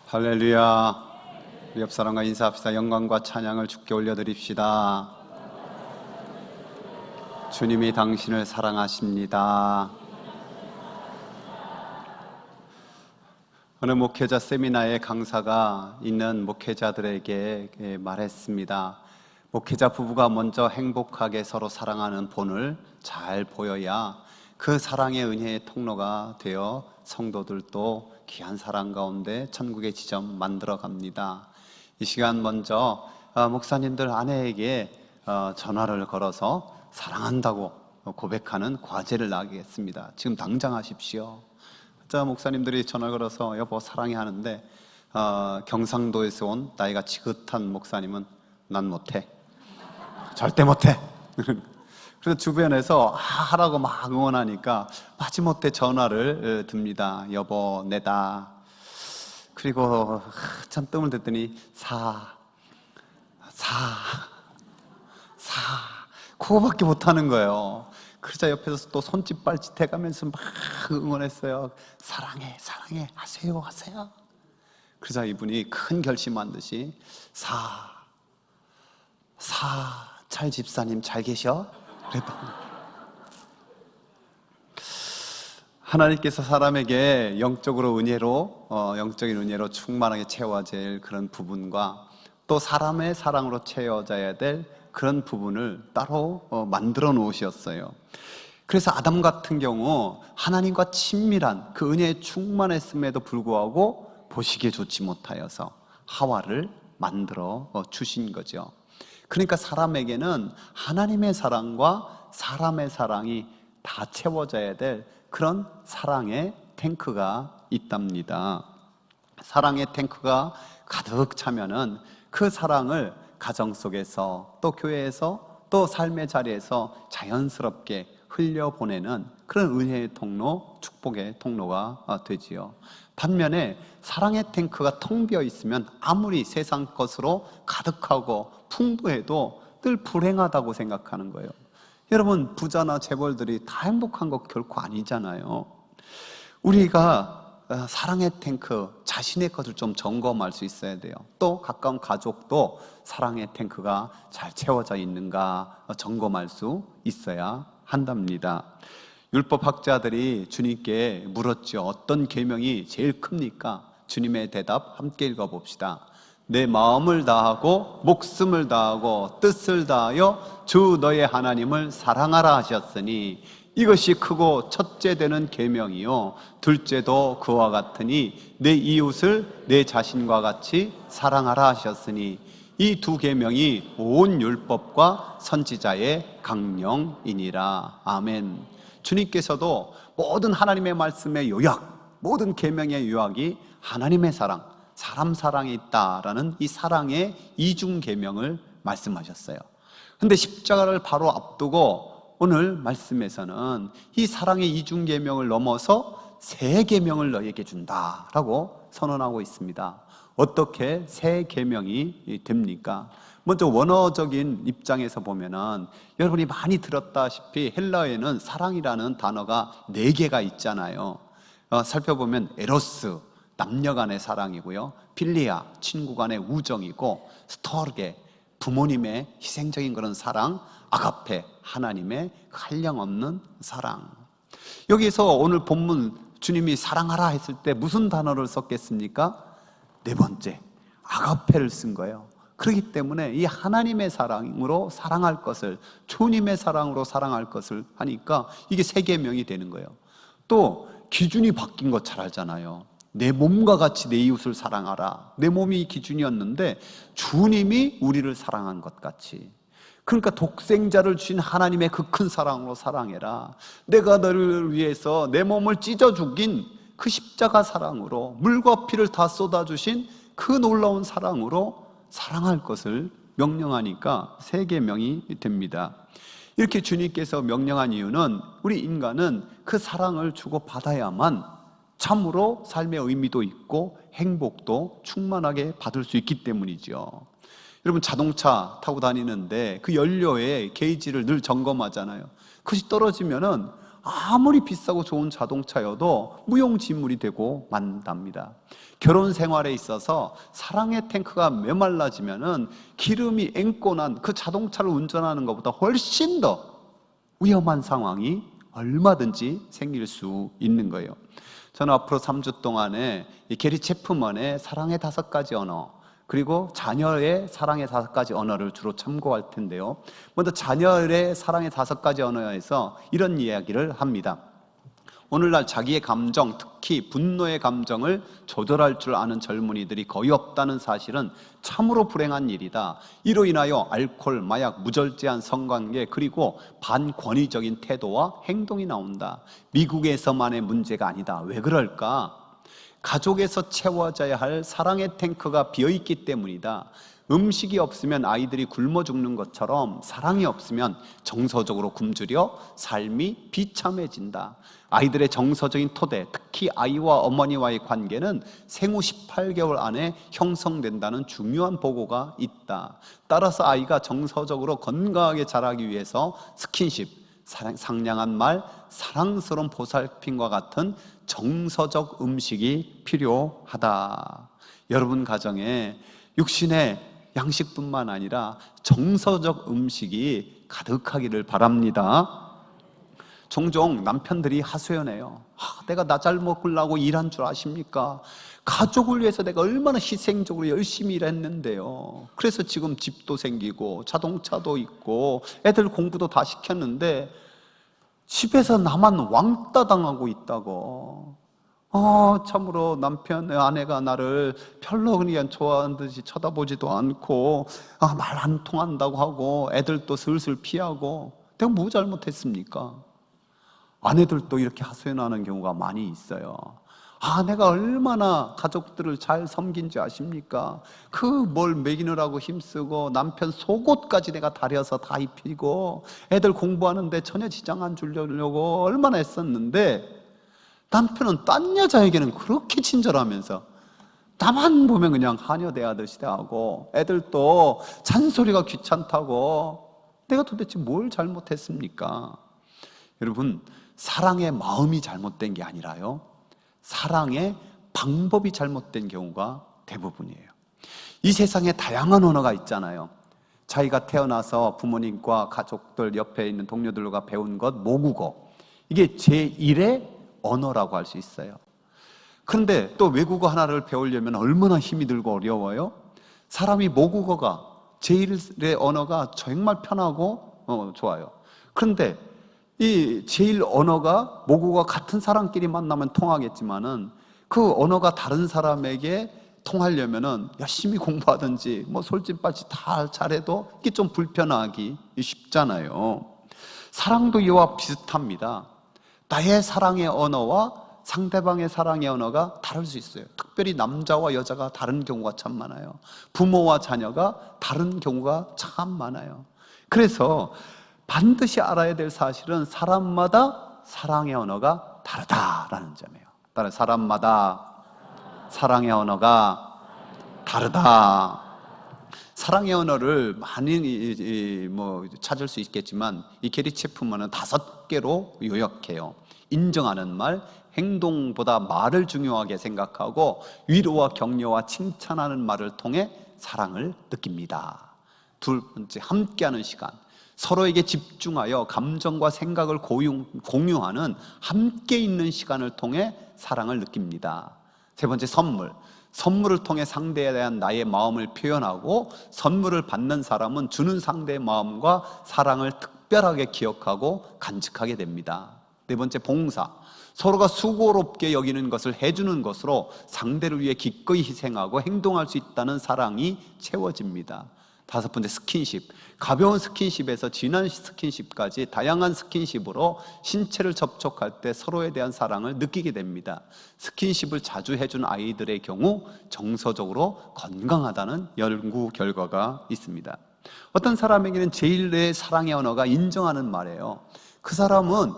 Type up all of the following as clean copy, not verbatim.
할렐루야. 우리 옆 사람과 인사합시다. 영광과 찬양을 주께 올려드립시다. 주님이 당신을 사랑하십니다. 어느 목회자 세미나에 강사가 있는 목회자들에게 말했습니다. 목회자 부부가 먼저 행복하게 서로 사랑하는 본을 잘 보여야 그 사랑의 은혜의 통로가 되어 성도들도 귀한 사랑 가운데 천국의 지점 만들어 갑니다. 이 시간 먼저 목사님들 아내에게 전화를 걸어서 사랑한다고 고백하는 과제를 나가겠습니다. 지금 당장 하십시오. 자, 목사님들이 전화 걸어서 여보 사랑해 하는데 경상도에서 온 나이가 지긋한 목사님은 난 못해, 절대 못해. 그래서 주변에서 하라고 막 응원하니까 마지못해 전화를 듭니다. 여보 내다. 그리고 참 뜸을 댔더니 그거밖에 못하는 거예요. 그러자 옆에서 또 손짓 발짓 해가면서 막 응원했어요. 사랑해 하세요. 그러자 이분이 큰 결심한 듯이 찰 집사님 잘 계셔? 그랬더니 하나님께서 사람에게 영적인 은혜로 충만하게 채워질 그런 부분과 또 사람의 사랑으로 채워져야 될 그런 부분을 따로 만들어 놓으셨어요. 그래서 아담 같은 경우 하나님과 친밀한 그 은혜에 충만했음에도 불구하고 보시기에 좋지 못하여서 하와를 만들어 주신 거죠. 그러니까 사람에게는 하나님의 사랑과 사람의 사랑이 다 채워져야 될 그런 사랑의 탱크가 있답니다. 사랑의 탱크가 가득 차면은 그 사랑을 가정 속에서 또 교회에서 또 삶의 자리에서 자연스럽게 흘려보내는 그런 은혜의 통로, 축복의 통로가 되지요. 반면에 사랑의 탱크가 텅 비어 있으면 아무리 세상 것으로 가득하고 풍부해도 늘 불행하다고 생각하는 거예요. 여러분, 부자나 재벌들이 다 행복한 거 결코 아니잖아요. 우리가 사랑의 탱크, 자신의 것을 좀 점검할 수 있어야 돼요. 또 가까운 가족도 사랑의 탱크가 잘 채워져 있는가 점검할 수 있어야 한답니다. 율법학자들이 주님께 물었죠. 어떤 계명이 제일 큽니까? 주님의 대답 함께 읽어봅시다. 내 마음을 다하고 목숨을 다하고 뜻을 다하여 주 너의 하나님을 사랑하라 하셨으니 이것이 크고 첫째 되는 계명이요 둘째도 그와 같으니 내 이웃을 내 자신과 같이 사랑하라 하셨으니 이 두 계명이 온 율법과 선지자의 강령이니라. 아멘. 주님께서도 모든 하나님의 말씀의 요약, 모든 계명의 요약이 하나님의 사랑, 사람 사랑이 있다라는 이 사랑의 이중 계명을 말씀하셨어요. 근데 십자가를 바로 앞두고 오늘 말씀에서는 이 사랑의 이중 계명을 넘어서 새 계명을 너에게 준다라고 선언하고 있습니다. 어떻게 새 계명이 됩니까? 먼저 원어적인 입장에서 보면은 여러분이 많이 들었다시피 헬라어에는 사랑이라는 단어가 4개가 있잖아요. 살펴보면 에로스, 남녀 간의 사랑이고요, 필리아, 친구 간의 우정이고, 스토르게, 부모님의 희생적인 그런 사랑, 아가페, 하나님의 한량없는 사랑. 여기서 오늘 본문 주님이 사랑하라 했을 때 무슨 단어를 썼겠습니까? 4번째, 아가페를 쓴 거예요. 그렇기 때문에 이 하나님의 사랑으로 사랑할 것을, 주님의 사랑으로 사랑할 것을 하니까 이게 새 계명이 되는 거예요. 또 기준이 바뀐 거 잘 알잖아요. 내 몸과 같이 내 이웃을 사랑하라. 내 몸이 기준이었는데 주님이 우리를 사랑한 것 같이, 그러니까 독생자를 주신 하나님의 그 큰 사랑으로 사랑해라. 내가 너를 위해서 내 몸을 찢어 죽인 그 십자가 사랑으로, 물과 피를 다 쏟아주신 그 놀라운 사랑으로 사랑할 것을 명령하니까 새 계명이 됩니다. 이렇게 주님께서 명령한 이유는 우리 인간은 그 사랑을 주고 받아야만 참으로 삶의 의미도 있고 행복도 충만하게 받을 수 있기 때문이죠. 여러분, 자동차 타고 다니는데 그 연료의 게이지를 늘 점검하잖아요. 그것이 떨어지면은 아무리 비싸고 좋은 자동차여도 무용지물이 되고 만답니다. 결혼 생활에 있어서 사랑의 탱크가 메말라지면은 기름이 앵꼬난 그 자동차를 운전하는 것보다 훨씬 더 위험한 상황이 얼마든지 생길 수 있는 거예요. 저는 앞으로 3주 동안에 이 게리 체프먼의 사랑의 5가지 언어, 그리고 자녀의 사랑의 5가지 언어를 주로 참고할 텐데요. 먼저 자녀의 사랑의 5가지 언어에서 이런 이야기를 합니다. 오늘날 자기의 감정, 특히 분노의 감정을 조절할 줄 아는 젊은이들이 거의 없다는 사실은 참으로 불행한 일이다. 이로 인하여 알코올, 마약, 무절제한 성관계, 그리고 반권위적인 태도와 행동이 나온다. 미국에서만의 문제가 아니다. 왜 그럴까? 가족에서 채워져야 할 사랑의 탱크가 비어있기 때문이다. 음식이 없으면 아이들이 굶어 죽는 것처럼 사랑이 없으면 정서적으로 굶주려 삶이 비참해진다. 아이들의 정서적인 토대, 특히 아이와 어머니와의 관계는 생후 18개월 안에 형성된다는 중요한 보고가 있다. 따라서 아이가 정서적으로 건강하게 자라기 위해서 스킨십, 상냥한 말, 사랑스러운 보살핌과 같은 정서적 음식이 필요하다. 여러분 가정에 육신의 양식뿐만 아니라 정서적 음식이 가득하기를 바랍니다. 종종 남편들이 하소연해요. 내가 나 잘 먹으려고 일한 줄 아십니까? 가족을 위해서 내가 얼마나 희생적으로 열심히 일했는데요. 그래서 지금 집도 생기고 자동차도 있고 애들 공부도 다 시켰는데 집에서 나만 왕따 당하고 있다고. 참으로 아내가 나를 별로 그냥 좋아하는 듯이 쳐다보지도 않고 말 안 통한다고 하고 애들도 슬슬 피하고 내가 뭐 잘못했습니까? 아내들도 이렇게 하소연하는 경우가 많이 있어요. 내가 얼마나 가족들을 잘 섬긴지 아십니까? 뭘 먹이느라고 힘쓰고 남편 속옷까지 내가 다려서 다 입히고 애들 공부하는데 전혀 지장 안 주려고 얼마나 애썼는데 남편은 딴 여자에게는 그렇게 친절하면서 나만 보면 그냥 하녀대하듯이 대하고 애들도 잔소리가 귀찮다고. 내가 도대체 뭘 잘못했습니까? 여러분, 사랑의 마음이 잘못된 게 아니라요, 사랑의 방법이 잘못된 경우가 대부분이에요. 이 세상에 다양한 언어가 있잖아요. 자기가 태어나서 부모님과 가족들 옆에 있는 동료들과 배운 것, 모국어, 이게 제1의 언어라고 할 수 있어요. 그런데 또 외국어 하나를 배우려면 얼마나 힘이 들고 어려워요? 사람이 모국어가, 제1의 언어가 정말 편하고 좋아요. 그런데 이 제1 언어가, 모국어가 같은 사람끼리 만나면 통하겠지만은 그 언어가 다른 사람에게 통하려면은 열심히 공부하든지 솔깃발짓 다 잘해도 이게 좀 불편하기 쉽잖아요. 사랑도 이와 비슷합니다. 나의 사랑의 언어와 상대방의 사랑의 언어가 다를 수 있어요. 특별히 남자와 여자가 다른 경우가 참 많아요. 부모와 자녀가 다른 경우가 참 많아요. 그래서 반드시 알아야 될 사실은 사람마다 사랑의 언어가 다르다라는 점이에요. 따라서 사람마다 사랑의 언어가 다르다. 사랑의 언어를 많이 찾을 수 있겠지만 이 게리 체프먼은 5개로 요약해요. 인정하는 말, 행동보다 말을 중요하게 생각하고 위로와 격려와 칭찬하는 말을 통해 사랑을 느낍니다. 2번째, 함께하는 시간. 서로에게 집중하여 감정과 생각을 공유하는 함께 있는 시간을 통해 사랑을 느낍니다. 3번째, 선물을 통해 상대에 대한 나의 마음을 표현하고 선물을 받는 사람은 주는 상대의 마음과 사랑을 특별하게 기억하고 간직하게 됩니다. 4번째, 봉사. 서로가 수고롭게 여기는 것을 해주는 것으로 상대를 위해 기꺼이 희생하고 행동할 수 있다는 사랑이 채워집니다. 5번째, 스킨십. 가벼운 스킨십에서 진한 스킨십까지 다양한 스킨십으로 신체를 접촉할 때 서로에 대한 사랑을 느끼게 됩니다. 스킨십을 자주 해준 아이들의 경우 정서적으로 건강하다는 연구 결과가 있습니다. 어떤 사람에게는 제1의 사랑의 언어가 인정하는 말이에요. 그 사람은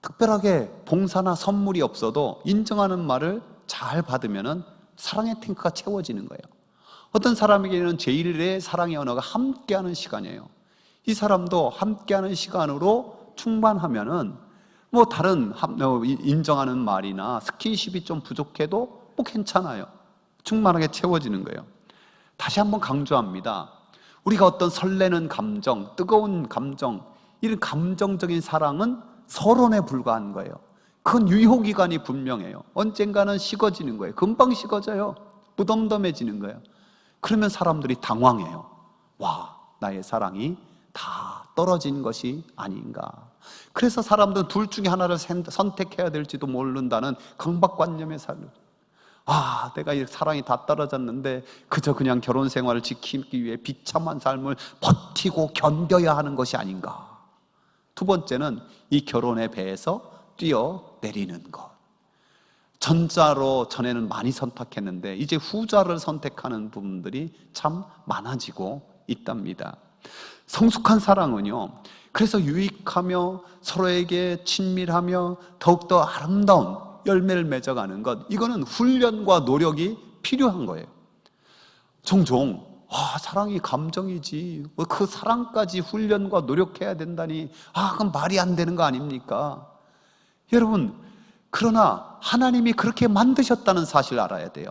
특별하게 봉사나 선물이 없어도 인정하는 말을 잘 받으면 사랑의 탱크가 채워지는 거예요. 어떤 사람에게는 제1의 사랑의 언어가 함께하는 시간이에요. 이 사람도 함께하는 시간으로 충만하면은 뭐 다른 인정하는 말이나 스킨십이 좀 부족해도 뭐 괜찮아요. 충만하게 채워지는 거예요. 다시 한번 강조합니다. 우리가 어떤 설레는 감정, 뜨거운 감정, 이런 감정적인 사랑은 서론에 불과한 거예요. 그건 유효기간이 분명해요. 언젠가는 식어지는 거예요. 금방 식어져요. 무덤덤해지는 거예요. 그러면 사람들이 당황해요. 와, 나의 사랑이 다 떨어진 것이 아닌가. 그래서 사람들은 둘 중에 하나를 선택해야 될지도 모른다는 강박관념에 살고, 아, 내가 이 사랑이 다 떨어졌는데 그저 그냥 결혼 생활을 지키기 위해 비참한 삶을 버티고 견뎌야 하는 것이 아닌가. 두 번째는 이 결혼의 배에서 뛰어내리는 것. 전자로 전에는 많이 선택했는데 이제 후자를 선택하는 부분들이 참 많아지고 있답니다. 성숙한 사랑은요, 그래서 유익하며 서로에게 친밀하며 더욱더 아름다운 열매를 맺어가는 것, 이거는 훈련과 노력이 필요한 거예요. 종종 사랑이 감정이지 그 사랑까지 훈련과 노력해야 된다니, 그건 말이 안 되는 거 아닙니까? 여러분, 그러나 하나님이 그렇게 만드셨다는 사실을 알아야 돼요.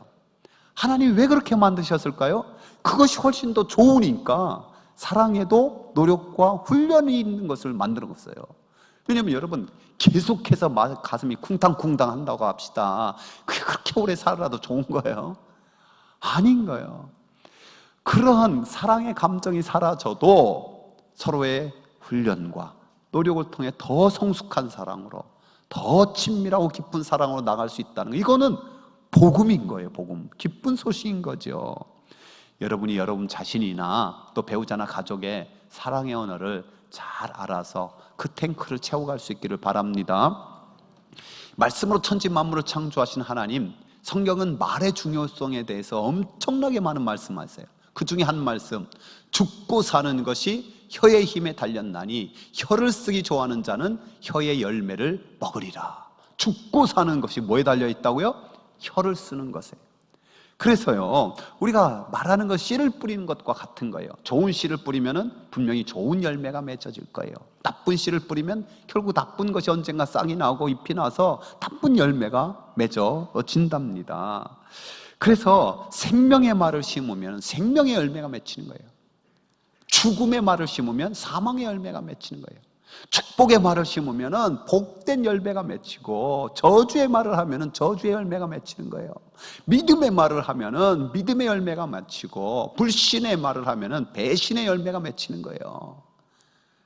하나님이 왜 그렇게 만드셨을까요? 그것이 훨씬 더 좋으니까 사랑에도 노력과 훈련이 있는 것을 만들었어요. 왜냐하면 여러분, 계속해서 가슴이 쿵탕쿵탕 한다고 합시다. 그게 그렇게 오래 살아도 좋은 거예요? 아닌 거예요. 그러한 사랑의 감정이 사라져도 서로의 훈련과 노력을 통해 더 성숙한 사랑으로, 더 친밀하고 깊은 사랑으로 나갈 수 있다는 거, 이거는 복음인 거예요. 복음, 기쁜 소식인 거죠. 여러분이 여러분 자신이나 또 배우자나 가족의 사랑의 언어를 잘 알아서 그 탱크를 채워갈 수 있기를 바랍니다. 말씀으로 천지 만물을 창조하신 하나님, 성경은 말의 중요성에 대해서 엄청나게 많은 말씀하세요. 그 중에 한 말씀, 죽고 사는 것이 혀의 힘에 달렸나니 혀를 쓰기 좋아하는 자는 혀의 열매를 먹으리라. 죽고 사는 것이 뭐에 달려 있다고요? 혀를 쓰는 것에. 그래서요, 우리가 말하는 것, 씨를 뿌리는 것과 같은 거예요. 좋은 씨를 뿌리면 분명히 좋은 열매가 맺어질 거예요. 나쁜 씨를 뿌리면 결국 나쁜 것이 언젠가 싹이 나고 잎이 나서 나쁜 열매가 맺어진답니다. 그래서 생명의 말을 심으면 생명의 열매가 맺히는 거예요. 죽음의 말을 심으면 사망의 열매가 맺히는 거예요. 축복의 말을 심으면 복된 열매가 맺히고, 저주의 말을 하면 저주의 열매가 맺히는 거예요. 믿음의 말을 하면 믿음의 열매가 맺히고, 불신의 말을 하면 배신의 열매가 맺히는 거예요.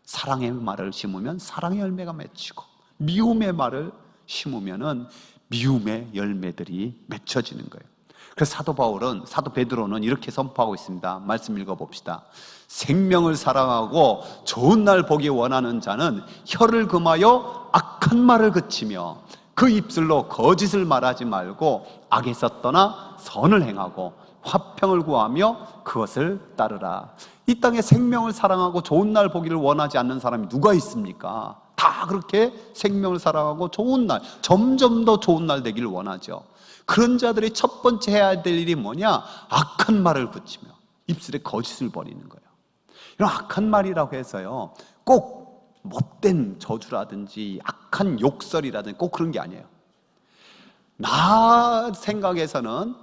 사랑의 말을 심으면 사랑의 열매가 맺히고, 미움의 말을 심으면 미움의 열매들이 맺혀지는 거예요. 그래서 사도 베드로는 이렇게 선포하고 있습니다. 말씀 읽어봅시다. 생명을 사랑하고 좋은 날 보기 원하는 자는 혀를 금하여 악한 말을 그치며 그 입술로 거짓을 말하지 말고 악에서 떠나 선을 행하고 화평을 구하며 그것을 따르라. 이 땅에 생명을 사랑하고 좋은 날 보기를 원하지 않는 사람이 누가 있습니까? 다 그렇게 생명을 사랑하고 좋은 날, 점점 더 좋은 날 되기를 원하죠. 그런 자들이 첫 번째 해야 될 일이 뭐냐? 악한 말을 그치며 입술에 거짓을 버리는 거예요. 이런 악한 말이라고 해서요, 꼭 못된 저주라든지 악한 욕설이라든지 꼭 그런 게 아니에요. 나 생각에서는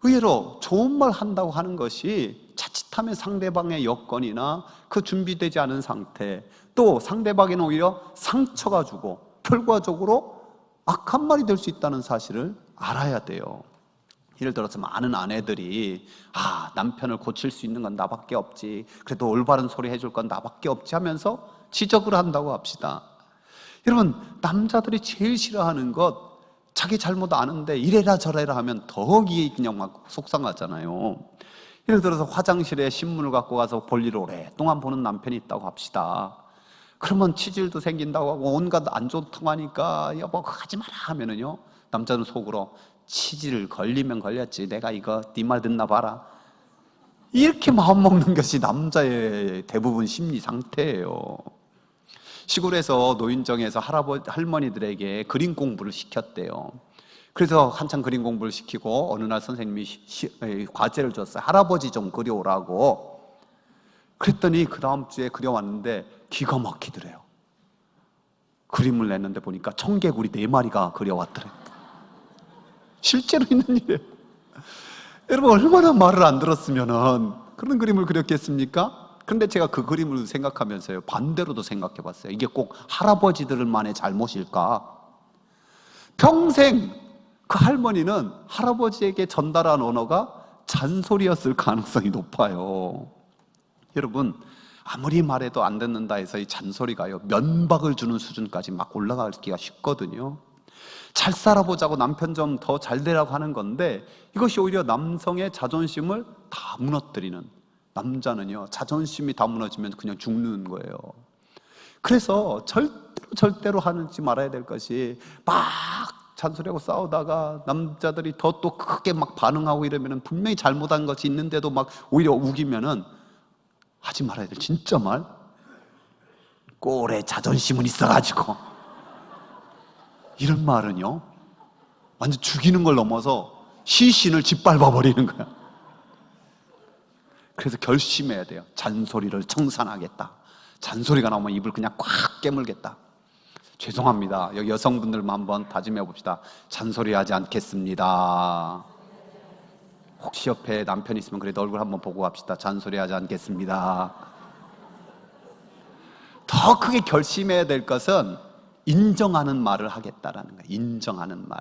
의외로 좋은 말 한다고 하는 것이 자칫하면 상대방의 여건이나 그 준비되지 않은 상태, 또 상대방에는 오히려 상처가 주고 결과적으로 악한 말이 될 수 있다는 사실을 알아야 돼요. 예를 들어서 많은 아내들이 남편을 고칠 수 있는 건 나밖에 없지, 그래도 올바른 소리 해줄 건 나밖에 없지 하면서 지적을 한다고 합시다. 여러분, 남자들이 제일 싫어하는 것, 자기 잘못 아는데 이래라 저래라 하면 더욱이 그냥 막 속상하잖아요. 예를 들어서 화장실에 신문을 갖고 가서 볼일을 오랫동안 보는 남편이 있다고 합시다. 그러면 치질도 생긴다고 하고 온갖 안 좋다고 하니까 여보 그거 하지 마라 하면은요, 남자는 속으로 치질 걸리면 걸렸지, 내가 이거 네 말 듣나 봐라, 이렇게 마음먹는 것이 남자의 대부분 심리 상태예요. 시골에서 노인정에서 할머니들에게 그림 공부를 시켰대요. 그래서 한참 그림 공부를 시키고 어느 날 선생님이 과제를 줬어요. 할아버지 좀 그려오라고. 그랬더니 그 다음 주에 그려왔는데 기가 막히더래요. 그림을 냈는데 보니까 청개구리 4마리가 그려왔더래. 실제로 있는 일이에요. 여러분, 얼마나 말을 안 들었으면은 그런 그림을 그렸겠습니까? 그런데 제가 그 그림을 생각하면서요, 반대로도 생각해 봤어요. 이게 꼭 할아버지들만의 잘못일까? 평생 그 할머니는 할아버지에게 전달한 언어가 잔소리였을 가능성이 높아요. 여러분, 아무리 말해도 안 듣는다 해서 이 잔소리가요, 면박을 주는 수준까지 막 올라가기가 쉽거든요. 잘 살아보자고 남편 좀 더 잘 되라고 하는 건데, 이것이 오히려 남성의 자존심을 다 무너뜨리는, 남자는요 자존심이 다 무너지면 그냥 죽는 거예요. 그래서 절대로 하지 말아야 될 것이, 막 잔소리하고 싸우다가 남자들이 더 또 크게 막 반응하고 이러면은 분명히 잘못한 것이 있는데도 막 오히려 우기면은 하지 말아야 될 진짜 말, 꼴에 자존심은 있어가지고 이런 말은요 완전 죽이는 걸 넘어서 시신을 짓밟아 버리는 거야. 그래서 결심해야 돼요. 잔소리를 청산하겠다. 잔소리가 나오면 입을 그냥 꽉 깨물겠다. 죄송합니다. 여기 여성분들만 한번 다짐해 봅시다. 잔소리하지 않겠습니다. 혹시 옆에 남편 있으면 그래도 얼굴 한번 보고 갑시다. 잔소리하지 않겠습니다. 더 크게 결심해야 될 것은 인정하는 말을 하겠다라는 거예요. 인정하는 말.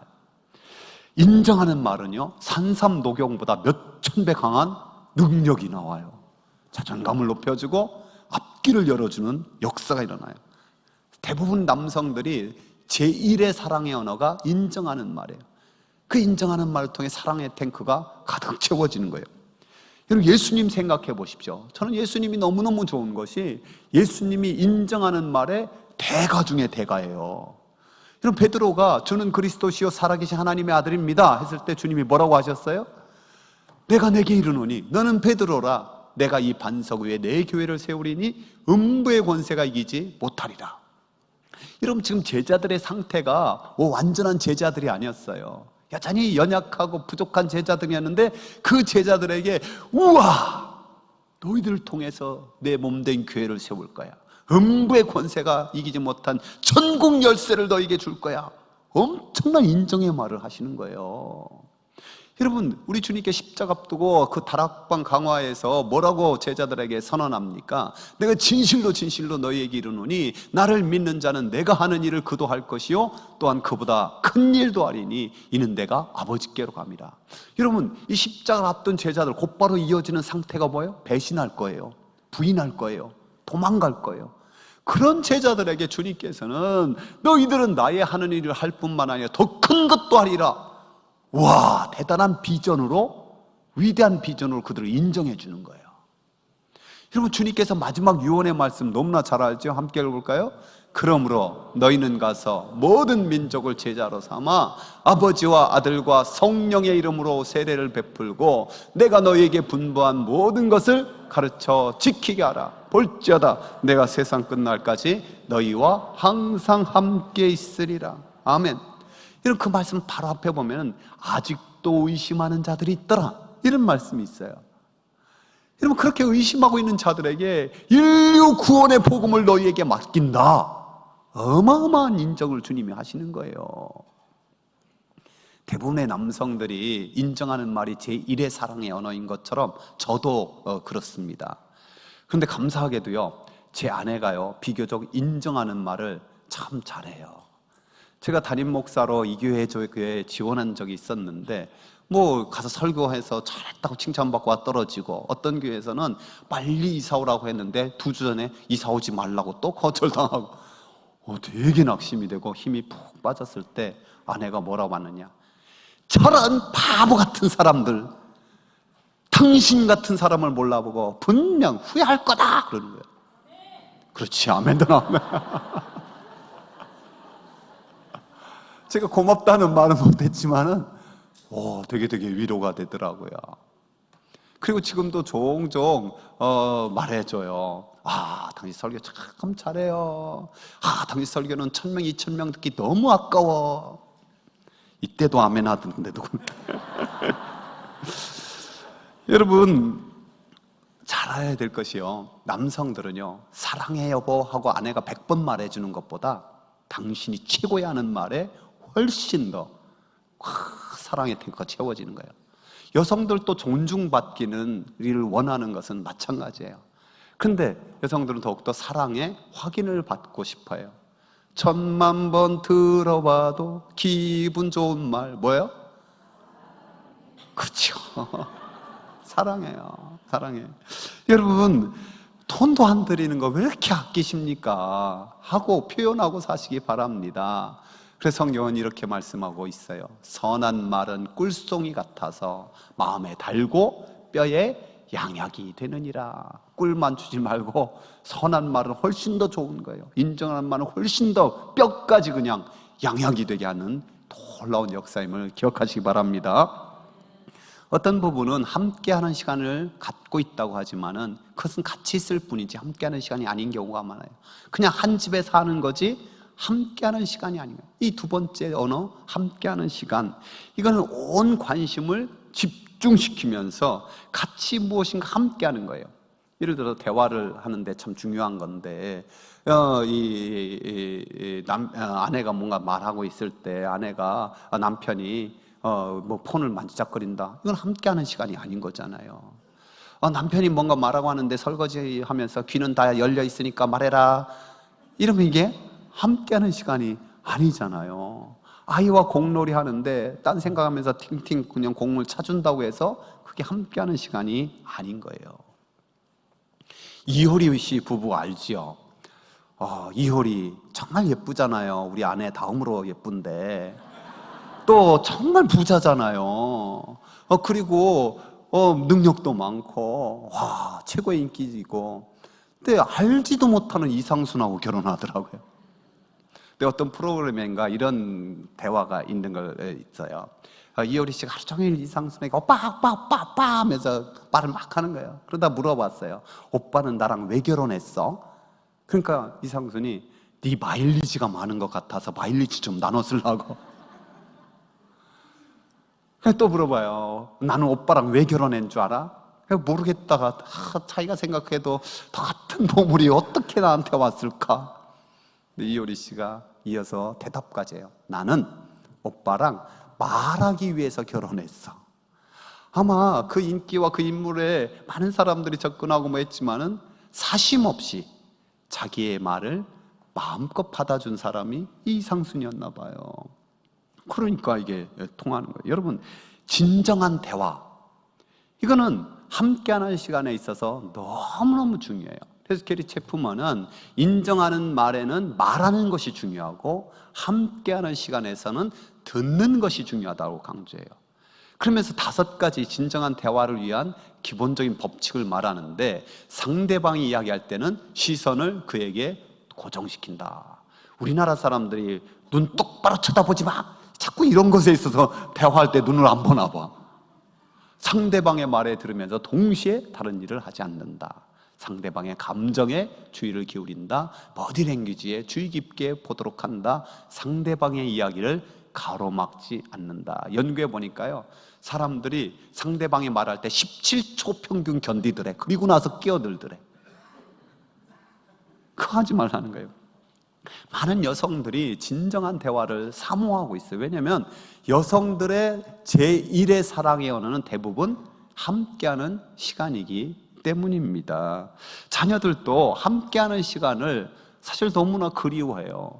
인정하는 말은요 산삼녹용보다 몇천 배 강한 능력이 나와요. 자존감을 높여주고 앞길을 열어주는 역사가 일어나요. 대부분 남성들이 제1의 사랑의 언어가 인정하는 말이에요. 그 인정하는 말을 통해 사랑의 탱크가 가득 채워지는 거예요. 여러분, 예수님 생각해 보십시오. 저는 예수님이 너무너무 좋은 것이, 예수님이 인정하는 말의 대가 중에 대가예요. 여러분, 베드로가 주는 그리스도시요 살아계신 하나님의 아들입니다 했을 때 주님이 뭐라고 하셨어요? 내가 내게 이르노니 너는 베드로라. 내가 이 반석 위에 내 교회를 세우리니 음부의 권세가 이기지 못하리라. 여러분, 지금 제자들의 상태가 완전한 제자들이 아니었어요. 여전히 연약하고 부족한 제자들이었는데, 그 제자들에게 우와, 너희들을 통해서 내 몸된 교회를 세울 거야. 음부의 권세가 이기지 못한 천국 열쇠를 너희에게 줄 거야. 엄청난 인정의 말을 하시는 거예요. 여러분, 우리 주님께 십자가 앞두고 그 다락방 강화에서 뭐라고 제자들에게 선언합니까? 내가 진실로 진실로 너희에게 이르노니 나를 믿는 자는 내가 하는 일을 그도 할 것이요 또한 그보다 큰 일도 하리니 이는 내가 아버지께로 갑니다. 여러분, 이 십자가를 앞둔 제자들 곧바로 이어지는 상태가 뭐예요? 배신할 거예요. 부인할 거예요. 도망갈 거예요. 그런 제자들에게 주님께서는 너희들은 나의 하는 일을 할 뿐만 아니라 더 큰 것도 하리라. 와, 대단한 비전으로, 위대한 비전으로 그들을 인정해 주는 거예요. 여러분, 주님께서 마지막 유언의 말씀 너무나 잘 알죠? 함께 읽어볼까요? 그러므로 너희는 가서 모든 민족을 제자로 삼아 아버지와 아들과 성령의 이름으로 세례를 베풀고 내가 너희에게 분부한 모든 것을 가르쳐 지키게 하라. 볼지어다 내가 세상 끝날까지 너희와 항상 함께 있으리라. 아멘. 이런 그 말씀 바로 앞에 보면 아직도 의심하는 자들이 있더라, 이런 말씀이 있어요. 여러분, 그렇게 의심하고 있는 자들에게 인류 구원의 복음을 너희에게 맡긴다. 어마어마한 인정을 주님이 하시는 거예요. 대부분의 남성들이 인정하는 말이 제1의 사랑의 언어인 것처럼 저도 그렇습니다. 그런데 감사하게도요, 제 아내가요 비교적 인정하는 말을 참 잘해요. 제가 담임 목사로 이 교회 저 교회에 지원한 적이 있었는데, 뭐 가서 설교해서 잘했다고 칭찬받고 와 떨어지고, 어떤 교회에서는 빨리 이사 오라고 했는데 2주 전에 이사 오지 말라고 또 거절당하고, 되게 낙심이 되고 힘이 푹 빠졌을 때 아내가 뭐라고 하느냐, 저런 바보 같은 사람들, 당신 같은 사람을 몰라보고 분명 후회할 거다 그러는 거예요. 그렇지, 아멘도 아멘. 제가 고맙다는 말은 못했지만은 되게 위로가 되더라고요. 그리고 지금도 종종 말해줘요. 당신 설교 참 잘해요. 당신 설교는 1000명, 2000명 듣기 너무 아까워. 이때도 아멘 하던데도. 여러분, 잘 알아야 될 것이요, 남성들은요 사랑해 여보 하고 아내가 100번 말해주는 것보다 당신이 최고야 하는 말에 훨씬 더 사랑의 탱크가 채워지는 거예요. 여성들도 존중받기를 원하는 것은 마찬가지예요. 근데 여성들은 더욱더 사랑의 확인을 받고 싶어요. 1000만 번 들어봐도 기분 좋은 말 뭐예요? 그렇죠. 사랑해요. 사랑해. 여러분, 돈도 안 들이는 거 왜 이렇게 아끼십니까? 하고 표현하고 사시기 바랍니다. 그래서 성경은 이렇게 말씀하고 있어요. 선한 말은 꿀송이 같아서 마음에 달고 뼈에 양약이 되느니라. 꿀만 주지 말고 선한 말은 훨씬 더 좋은 거예요. 인정한 말은 훨씬 더 뼈까지 그냥 양약이 되게 하는 놀라운 역사임을 기억하시기 바랍니다. 어떤 부분은 함께하는 시간을 갖고 있다고 하지만은 그것은 같이 있을 뿐이지 함께하는 시간이 아닌 경우가 많아요. 그냥 한 집에 사는 거지 함께하는 시간이 아닌 거예요. 이 두 번째 언어, 함께하는 시간, 이거는 온 관심을 집중시키면서 같이 무엇인가 함께하는 거예요. 예를 들어 대화를 하는데 참 중요한 건데 아내가 뭔가 말하고 있을 때 아내가 남편이 뭐 폰을 만지작거린다. 이건 함께하는 시간이 아닌 거잖아요. 남편이 뭔가 말하고 하는데 설거지하면서 귀는 다 열려 있으니까 말해라. 이러면 이게 함께하는 시간이 아니잖아요. 아이와 공놀이 하는데 딴 생각하면서 팅팅 그냥 공을 차준다고 해서 그게 함께하는 시간이 아닌 거예요. 이효리 씨 부부 알지요? 이효리 정말 예쁘잖아요. 우리 아내 다음으로 예쁜데 또 정말 부자잖아요. 그리고 능력도 많고 와 최고의 인기이고, 근데 알지도 못하는 이상순하고 결혼하더라고요. 근데 어떤 프로그램인가 이런 대화가 있는 걸 있어요. 이효리 씨가 하루 종일 이상순에게 오빠 하면서 말을 막 하는 거예요. 그러다 물어봤어요. 오빠는 나랑 왜 결혼했어? 그러니까 이상순이 네 마일리지가 많은 것 같아서 마일리지 좀 나눠 쓰려고. 또 물어봐요. 나는 오빠랑 왜 결혼한 줄 알아? 모르겠다가 자기가 생각해도 더 같은 보물이 어떻게 나한테 왔을까? 이효리 씨가 이어서 대답까지 해요. 나는 오빠랑 말하기 위해서 결혼했어. 아마 그 인기와 그 인물에 많은 사람들이 접근하고 뭐 했지만은 사심 없이 자기의 말을 마음껏 받아준 사람이 이상순이었나 봐요. 그러니까 이게 통하는 거예요. 여러분, 진정한 대화, 이거는 함께하는 시간에 있어서 너무너무 중요해요. 그래서 게리 체프먼은 인정하는 말에는 말하는 것이 중요하고 함께하는 시간에서는 듣는 것이 중요하다고 강조해요. 그러면서 5가지 진정한 대화를 위한 기본적인 법칙을 말하는데, 상대방이 이야기할 때는 시선을 그에게 고정시킨다. 우리나라 사람들이 눈 똑바로 쳐다보지 마, 자꾸 이런 것에 있어서 대화할 때 눈을 안 보나 봐. 상대방의 말에 들으면서 동시에 다른 일을 하지 않는다. 상대방의 감정에 주의를 기울인다. 버디랭귀지에 주의 깊게 보도록 한다. 상대방의 이야기를 가로막지 않는다. 연구해 보니까요, 사람들이 상대방이 말할 때 17초 평균 견디더래. 그리고 나서 끼어들더래. 그거 하지 말라는 거예요. 많은 여성들이 진정한 대화를 사모하고 있어요. 왜냐하면 여성들의 제1의 사랑의 언어는 대부분 함께하는 시간이기 때문입니다. 자녀들도 함께하는 시간을 사실 너무나 그리워해요.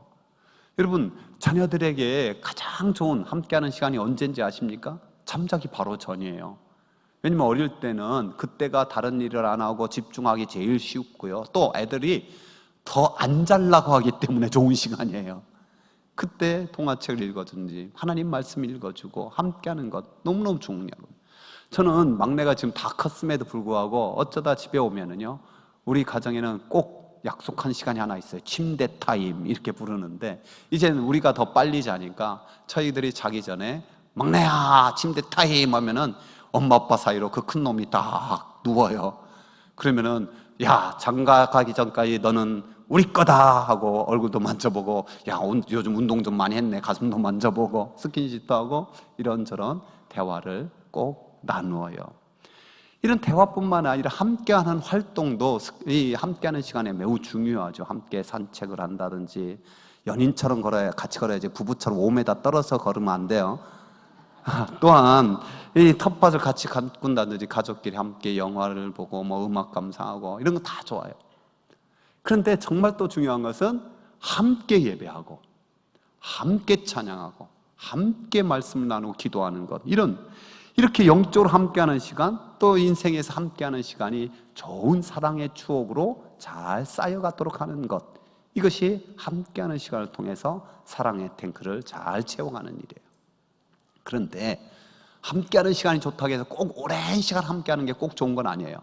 여러분, 자녀들에게 가장 좋은 함께하는 시간이 언제인지 아십니까? 잠자기 바로 전이에요. 왜냐면 어릴 때는 그때가 다른 일을 안 하고 집중하기 제일 쉽고요. 또 애들이 더 안 자려고 하기 때문에 좋은 시간이에요. 그때 동화책을 읽어주든지 하나님 말씀 읽어주고 함께하는 것 너무너무 중요하고, 저는 막내가 지금 다 컸음에도 불구하고 어쩌다 집에 오면은요, 우리 가정에는 꼭 약속한 시간이 하나 있어요. 침대 타임 이렇게 부르는데, 이제는 우리가 더 빨리 자니까 저희들이 자기 전에 막내야 침대 타임 하면은 엄마 아빠 사이로 그 큰 놈이 딱 누워요. 그러면은 야, 장가 가기 전까지 너는 우리 거다 하고 얼굴도 만져보고, 야 요즘 운동 좀 많이 했네, 가슴도 만져보고 스킨십도 하고 이런저런 대화를 꼭 나누어요. 이런 대화뿐만 아니라 함께하는 활동도 이 함께하는 시간에 매우 중요하죠. 함께 산책을 한다든지 연인처럼 걸어야, 같이 걸어야지 부부처럼 5m 떨어져 걸으면 안 돼요. 또한 이 텃밭을 같이 가꾼다든지 가족끼리 함께 영화를 보고 뭐 음악 감상하고 이런 거 다 좋아요. 그런데 정말 또 중요한 것은 함께 예배하고 함께 찬양하고 함께 말씀을 나누고 기도하는 것, 이렇게 영적으로 함께하는 시간, 또 인생에서 함께하는 시간이 좋은 사랑의 추억으로 잘 쌓여가도록 하는 것, 이것이 함께하는 시간을 통해서 사랑의 탱크를 잘 채워가는 일이에요. 그런데 함께하는 시간이 좋다고 해서 꼭 오랜 시간 함께하는 게 꼭 좋은 건 아니에요.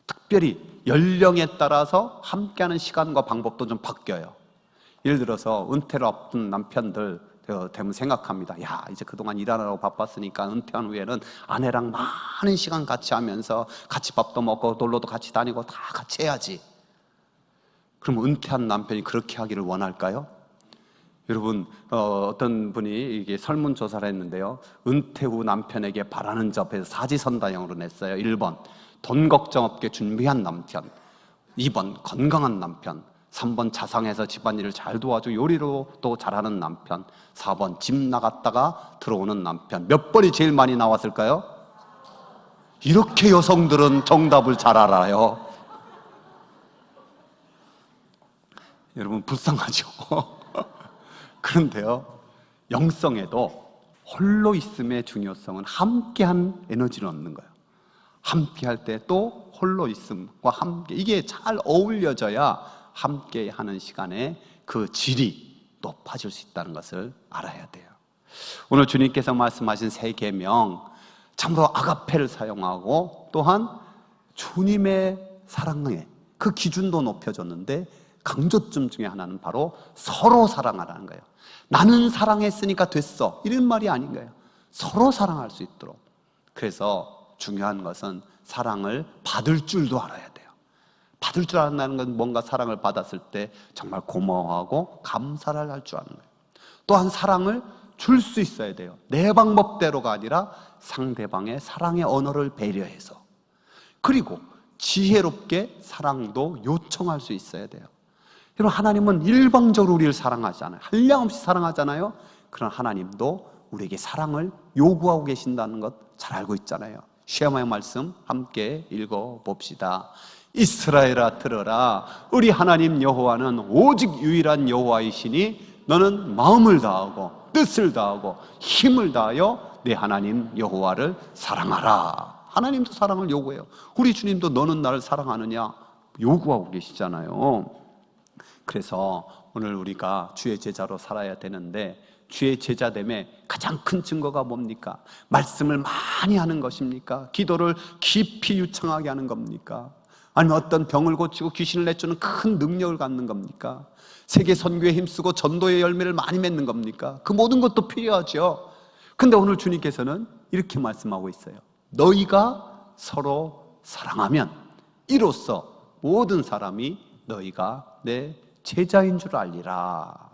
특별히 연령에 따라서 함께하는 시간과 방법도 좀 바뀌어요. 예를 들어서 은퇴를 앞둔 남편들 되면 생각합니다. 야, 이제 그동안 일하느라고 바빴으니까 은퇴한 후에는 아내랑 많은 시간 같이 하면서 같이 밥도 먹고 놀러도 같이 다니고 다 같이 해야지. 그럼 은퇴한 남편이 그렇게 하기를 원할까요? 여러분, 어떤 분이 이게 설문조사를 했는데요, 은퇴 후 남편에게 바라는 점에서 사지선다형으로 냈어요. 1번 돈 걱정 없게 준비한 남편, 2번 건강한 남편, 3번 자상해서 집안일을 잘 도와주고 요리로 또 잘하는 남편, 4번 집 나갔다가 들어오는 남편. 몇 번이 제일 많이 나왔을까요? 이렇게 여성들은 정답을 잘 알아요. 여러분, 불쌍하죠? 그런데요, 영성에도 홀로 있음의 중요성은 함께한 에너지를 얻는 거예요. 함께할 때 또 홀로 있음과 함께, 이게 잘 어울려져야 함께하는 시간에 그 질이 높아질 수 있다는 것을 알아야 돼요. 오늘 주님께서 말씀하신 세 계명, 참으로 아가페를 사용하고 또한 주님의 사랑의 그 기준도 높여줬는데, 강조점 중에 하나는 바로 서로 사랑하라는 거예요. 나는 사랑했으니까 됐어, 이런 말이 아닌 거예요. 서로 사랑할 수 있도록. 그래서 중요한 것은 사랑을 받을 줄도 알아야 돼요. 받을 줄 안다는 건 뭔가 사랑을 받았을 때 정말 고마워하고 감사를 할 줄 아는 거예요. 또한 사랑을 줄 수 있어야 돼요. 내 방법대로가 아니라 상대방의 사랑의 언어를 배려해서. 그리고 지혜롭게 사랑도 요청할 수 있어야 돼요. 여러분, 하나님은 일방적으로 우리를 사랑하잖아요. 한량없이 사랑하잖아요. 그런 하나님도 우리에게 사랑을 요구하고 계신다는 것 잘 알고 있잖아요. 쉐마의 말씀 함께 읽어봅시다. 이스라엘아 들어라, 우리 하나님 여호와는 오직 유일한 여호와이시니 너는 마음을 다하고 뜻을 다하고 힘을 다하여 내 하나님 여호와를 사랑하라. 하나님도 사랑을 요구해요. 우리 주님도 너는 나를 사랑하느냐 요구하고 계시잖아요. 그래서 오늘 우리가 주의 제자로 살아야 되는데, 주의 제자됨의 가장 큰 증거가 뭡니까? 말씀을 많이 하는 것입니까? 기도를 깊이 유창하게 하는 겁니까? 아니면 어떤 병을 고치고 귀신을 내쫓는 큰 능력을 갖는 겁니까? 세계 선교에 힘쓰고 전도의 열매를 많이 맺는 겁니까? 그 모든 것도 필요하죠. 근데 오늘 주님께서는 이렇게 말씀하고 있어요. 너희가 서로 사랑하면 이로써 모든 사람이 너희가 내 제자인 줄 알리라.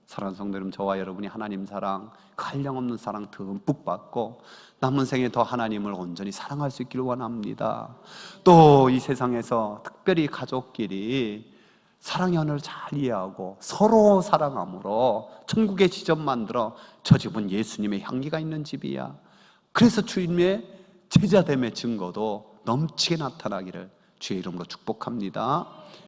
사랑하는 성도 여러분, 저와 여러분이 하나님 사랑, 그 한량없는 사랑 듬뿍 받고 남은 생에 더 하나님을 온전히 사랑할 수 있기를 원합니다. 또 이 세상에서 특별히 가족끼리 사랑의 언어를 잘 이해하고 서로 사랑함으로 천국의 지점 만들어 저 집은 예수님의 향기가 있는 집이야. 그래서 주님의 제자됨의 증거도 넘치게 나타나기를 주의 이름으로 축복합니다.